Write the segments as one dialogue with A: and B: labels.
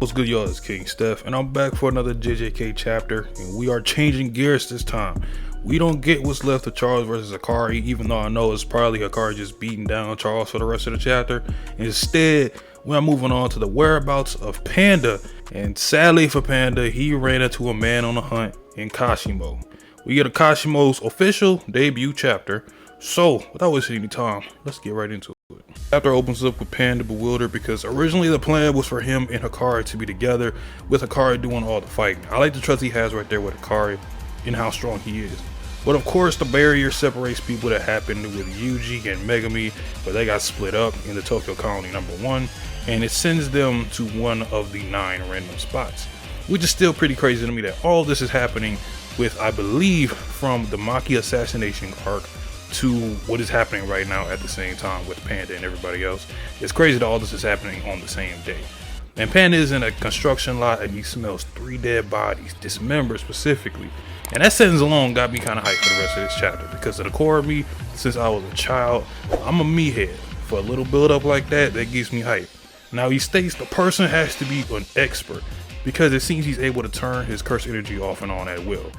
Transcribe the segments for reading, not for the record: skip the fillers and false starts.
A: What's good, y'all? It's King Steph, and I'm back for another JJK chapter, and we are changing gears this time. We don't get what's left of Charles versus Akari, even though I know it's probably Akari just beating down Charles for the rest of the chapter. Instead, we are moving on to the whereabouts of Panda, and sadly for Panda, he ran into a man on a hunt in KASHIMO. We get a KASHIMO's official debut chapter, so without wasting any time, let's get right into it. Chapter opens up with Panda bewildered because originally the plan was for him and Akari to be together, with Akari doing all the fighting. I like the trust he has right there with Akari and how strong he is. But of course the barrier separates people. That happened with Yuji and Megami, but they got split up in the Tokyo Colony #1, and it sends them to one of the 9 random spots, which is still pretty crazy to me that all this is happening with, I believe, from the Maki assassination arc to what is happening right now at the same time with Panda and everybody else. It's crazy that all this is happening on the same day. And Panda is in a construction lot and he smells 3 dead bodies, dismembered specifically. And that sentence alone got me kind of hyped for the rest of this chapter, because of the core of me, since I was a child, I'm a meathead. For a little build up like that, that gives me hype. Now he states the person has to be an expert, because it seems he's able to turn his cursed energy off and on at will,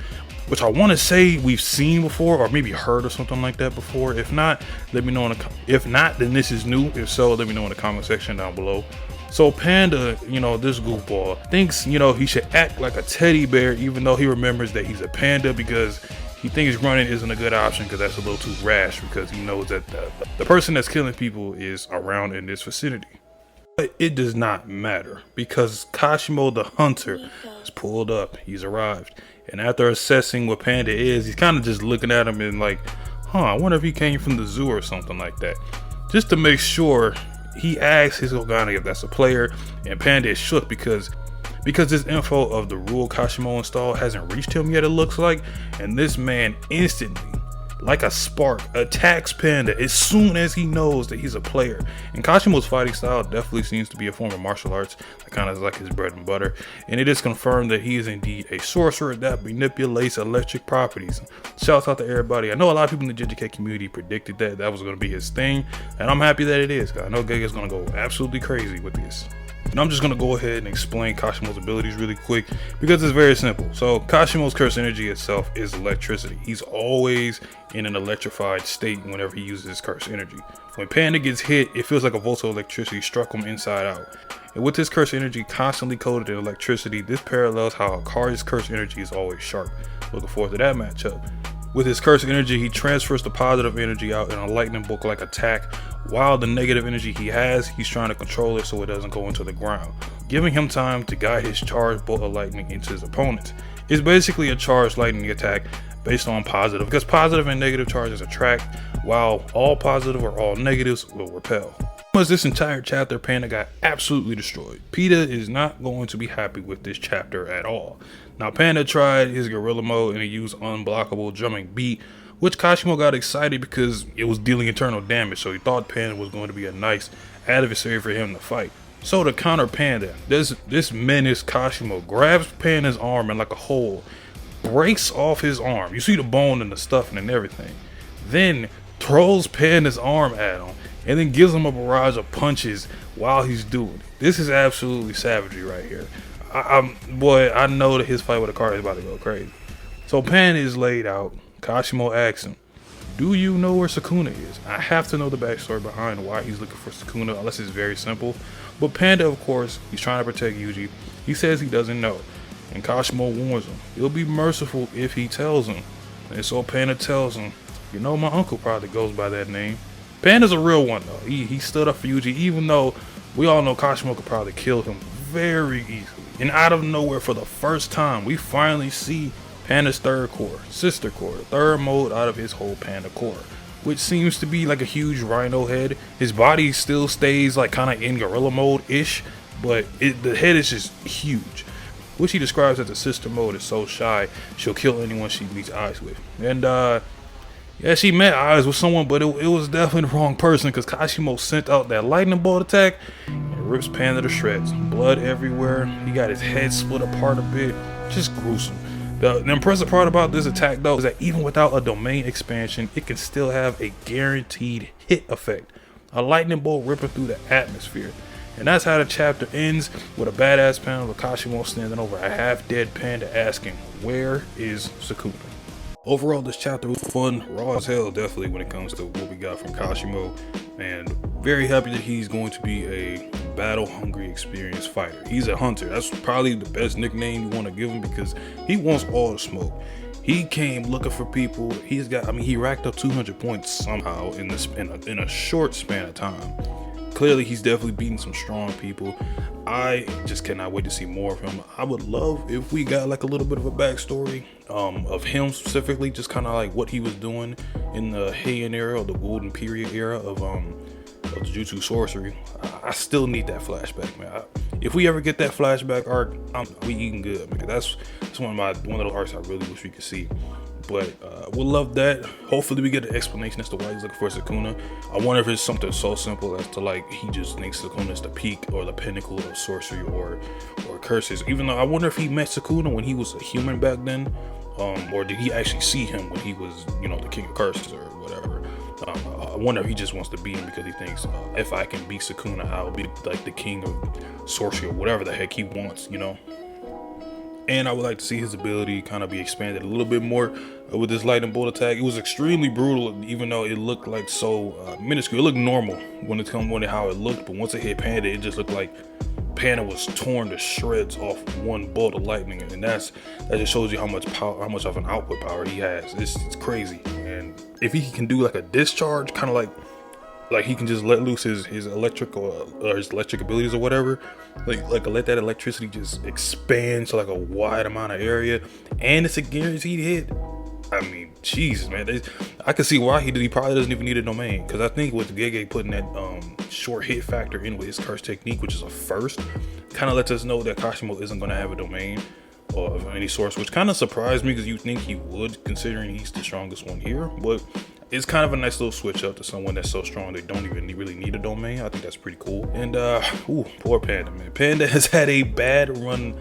A: which I want to say we've seen before, or maybe heard or something like that before. If not, let me know in the if not, then this is new. If so, let me know in the comment section down below. So Panda, this goofball thinks, he should act like a teddy bear, even though he remembers that he's a panda, because he thinks running isn't a good option, because that's a little too rash, because he knows that the person that's killing people is around in this vicinity. But it does not matter, because KASHIMO the hunter is pulled up. He's arrived, and after assessing what Panda is, he's kind of just looking at him and like, I wonder if he came from the zoo or something like that. Just to make sure, he asks his Ogani if that's a player, and Panda is shook because this info of the rule KASHIMO installed hasn't reached him yet, it looks like, and this man instantly, like a spark, attacks Panda as soon as he knows that he's a player. And KASHIMO's fighting style definitely seems to be a form of martial arts that kind of is like his bread and butter, and it is confirmed that he is indeed a sorcerer that manipulates electric properties. Shouts out to everybody. I know a lot of people in the JJK community predicted that was going to be his thing, and I'm happy that it is, because I know Giga's going to go absolutely crazy with this. And I'm just going to go ahead and explain KASHIMO's abilities really quick, because it's very simple. So KASHIMO's cursed energy itself is electricity. He's always in an electrified state whenever he uses his cursed energy. When Panda gets hit, it feels like a volt of electricity struck him inside out. And with his cursed energy constantly coated in electricity, this parallels how Akari's cursed energy is always sharp. Looking forward to that matchup. With his cursed energy, he transfers the positive energy out in a lightning bolt-like attack, while the negative energy he has, he's trying to control it so it doesn't go into the ground, giving him time to guide his charged bolt of lightning into his opponents. It's basically a charged lightning attack based on positive, because positive and negative charges attract, while all positive or all negatives will repel. As this entire chapter, Panda got absolutely destroyed. PETA is not going to be happy with this chapter at all. Now Panda tried his gorilla mode and he used unblockable drumming beat, which KASHIMO got excited because it was dealing internal damage, so he thought Panda was going to be a nice adversary for him to fight. So to counter Panda, this menace KASHIMO grabs Panda's arm and like a hole, breaks off his arm. You see the bone and the stuffing and everything. Then throws Panda's arm at him, and then gives him a barrage of punches while he's doing it. This is absolutely savagery right here. I know that his fight with Akari is about to go crazy. So Panda is laid out. KASHIMO asks him, do you know where Sukuna is? I have to know the backstory behind why he's looking for Sukuna, unless it's very simple. But Panda, of course, he's trying to protect Yuji. He says he doesn't know. And KASHIMO warns him, he'll be merciful if he tells him. And so Panda tells him, my uncle probably goes by that name. Panda's a real one though. He stood up for Yuji, even though we all know KASHIMO could probably kill him very easily. And out of nowhere, for the first time, we finally see Panda's third core, sister core, the third mode out of his whole Panda core, which seems to be like a huge rhino head. His body still stays like kind of in gorilla mode-ish, but the head is just huge, which he describes as the sister mode is so shy, she'll kill anyone she meets eyes with. And yeah, she met eyes with someone, but it was definitely the wrong person, because KASHIMO sent out that lightning bolt attack and rips Panda to shreds. Blood everywhere. He got his head split apart a bit. Just gruesome. The impressive part about this attack though is that even without a domain expansion, it can still have a guaranteed hit effect. A lightning bolt ripping through the atmosphere. And that's how the chapter ends, with a badass panel of KASHIMO standing over a half-dead Panda asking, "Where is Sukuna?" Overall, this chapter was fun, raw as hell, definitely, when it comes to what we got from KASHIMO, and very happy that he's going to be a battle-hungry, experienced fighter. He's a hunter. That's probably the best nickname you want to give him, because he wants all the smoke. He came looking for people. He's got, I mean, he racked up 200 points somehow in a short span of time. Clearly, he's definitely beating some strong people. I just cannot wait to see more of him. I would love if we got like a little bit of a backstory of him specifically, just kind of like what he was doing in the Heian era, or the golden period era of the Jujutsu sorcery. I still need that flashback, man. If we ever get that flashback arc, we eating good, man. That's one of those arcs I really wish we could see. But we'll love that. Hopefully we get an explanation as to why he's looking for Sukuna. I wonder if it's something so simple as to like he just thinks Sukuna is the peak or the pinnacle of sorcery or curses. Even though I wonder if he met Sukuna when he was a human back then, or did he actually see him when he was, you know, the king of curses or whatever. I wonder if he just wants to beat him because he thinks if I can beat Sukuna, I'll be like the king of sorcery or whatever the heck he wants, you know. And I would like to see his ability kind of be expanded a little bit more with this lightning bolt attack. It was extremely brutal, even though it looked like so minuscule. It looked normal when it comes to how it looked, but once it hit Panda, it just looked like Panda was torn to shreds off one bolt of lightning, and that just shows you how much power, how much of an output power he has. It's crazy. And if he can do like a discharge, kind of like he can just let loose his electric or his electric abilities or whatever, like let that electricity just expand to like a wide amount of area, and it's a guaranteed hit. I mean, Jesus, man, I can see why he probably doesn't even need a domain, because I think with Gege putting that short hit factor in with his curse technique, which is a first, kind of lets us know that KASHIMO isn't going to have a domain of any source, which kind of surprised me because you think he would, considering he's the strongest one here. But it's kind of a nice little switch up to someone that's so strong they don't even really need a domain. I think that's pretty cool. And poor Panda, man. Panda has had a bad run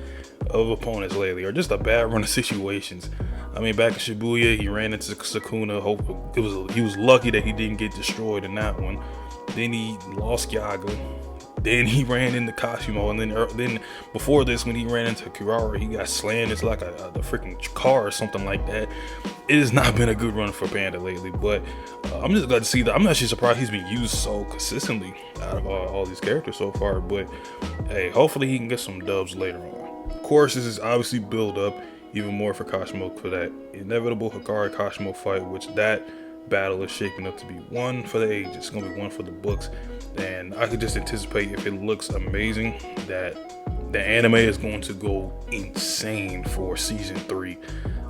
A: of opponents lately, or just a bad run of situations. I mean, back in Shibuya, he ran into Sukuna. He was lucky that he didn't get destroyed in that one. Then he lost Yaga. Then he ran into KASHIMO, and then before this, when he ran into Kirara, he got slammed. It's like the freaking car or something like that. It has not been a good run for Panda lately, but I'm just glad to see that. I'm actually surprised he's been used so consistently out of all these characters so far. But hey, hopefully he can get some dubs later on. Of course, this is obviously build up even more for KASHIMO for that inevitable Hikari KASHIMO fight, which that battle is shaping up to be one for the ages. It's gonna be one for the books. And I could just anticipate, if it looks amazing, that the anime is going to go insane for season 3.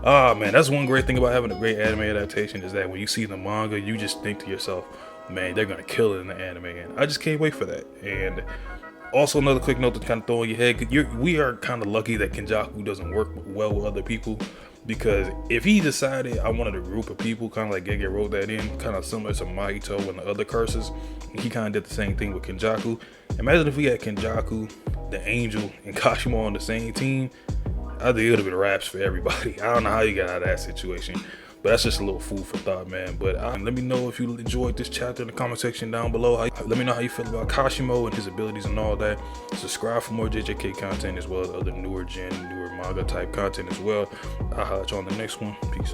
A: Ah man, that's one great thing about having a great anime adaptation, is that when you see the manga, you just think to yourself, man, they're gonna kill it in the anime, and I just can't wait for that. And also, another quick note to kind of throw in your head, we are kind of lucky that Kenjaku doesn't work well with other people, because if he decided I wanted a group of people, kind of like Gege wrote that in, kind of similar to Mahito and the other curses, he kind of did the same thing with Kenjaku. Imagine if we had Kenjaku, the Angel, and KASHIMO on the same team. I think it would have been raps for everybody. I don't know how you got out of that situation, but that's just a little food for thought, man. But let me know if you enjoyed this chapter in the comment section down below. Let me know how you feel about KASHIMO and his abilities and all that. Subscribe for more JJK content, as well as other newer manga type content as well. I'll holler at you on the next one. Peace.